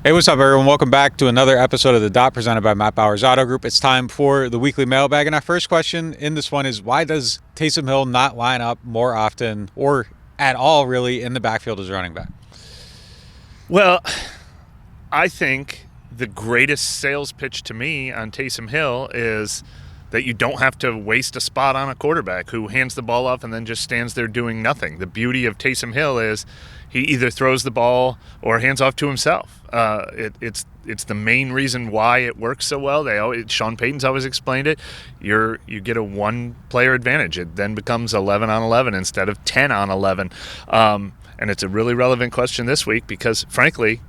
Hey, what's up, everyone? Welcome back to another episode of The Dot presented by Matt Bowers Auto Group. It's time for the weekly mailbag, and our first question in this one is, why does Taysom Hill not line up more often or at all, really, in the backfield as running back? Well, I think the greatest sales pitch to me on Taysom Hill is that you don't have to waste a spot on a quarterback who hands the ball off and then just stands there doing nothing. The beauty of Taysom Hill is he either throws the ball or hands off to himself. It's the main reason why it works so well. Sean Payton's always explained it. You get a one-player advantage. It then becomes 11 on 11 instead of 10 on 11. And it's a really relevant question this week because, frankly,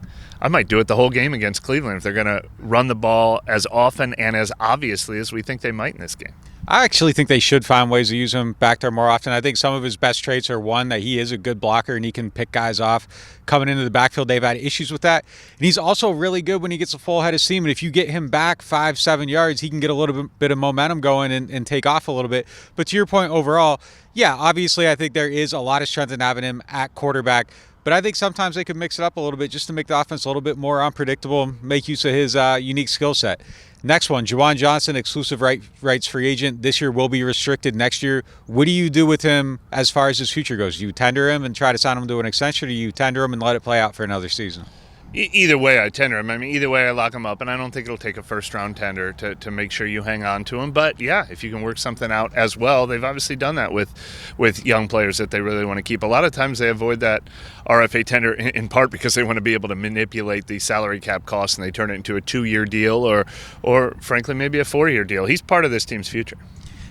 I might do it the whole game against Cleveland if they're going to run the ball as often and as obviously as we think they might in this game. I actually think they should find ways to use him back there more often. I think some of his best traits are, one, that he is a good blocker and he can pick guys off coming into the backfield. They've had issues with that. And he's also really good when he gets a full head of steam. And if you get him back 5-7 yards, he can get a little bit of momentum going and take off a little bit. But to your point overall, yeah, obviously I think there is a lot of strength in having him at quarterback. But I think sometimes they could mix it up a little bit just to make the offense a little bit more unpredictable, make use of his unique skill set. Next one, Juwan Johnson, exclusive rights free agent. This year will be restricted next year. What do you do with him as far as his future goes? Do you tender him and try to sign him to an extension, or do you tender him and let it play out for another season? Either way, I tender him. Either way, I lock him up, and I don't think it'll take a first-round tender to make sure you hang on to him. But, yeah, if you can work something out as well, they've obviously done that with young players that they really want to keep. A lot of times they avoid that RFA tender in part because they want to be able to manipulate the salary cap costs, and they turn it into a 2-year deal or frankly, maybe a 4-year deal. He's part of this team's future.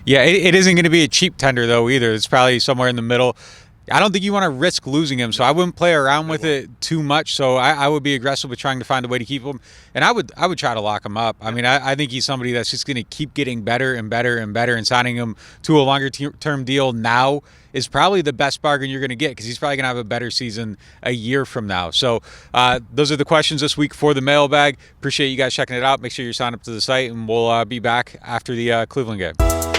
Yeah, it isn't going to be a cheap tender, though, either. It's probably somewhere in the middle. I don't think you want to risk losing him, so I wouldn't play around with it too much. So I would be aggressive with trying to find a way to keep him, and I would try to lock him up. I think he's somebody that's just going to keep getting better and better and better, and signing him to a longer term deal now is probably the best bargain you're going to get because he's probably going to have a better season a year from now. So those are the questions this week for the mailbag. Appreciate you guys checking it out. Make sure you sign up to the site, and we'll be back after the Cleveland game.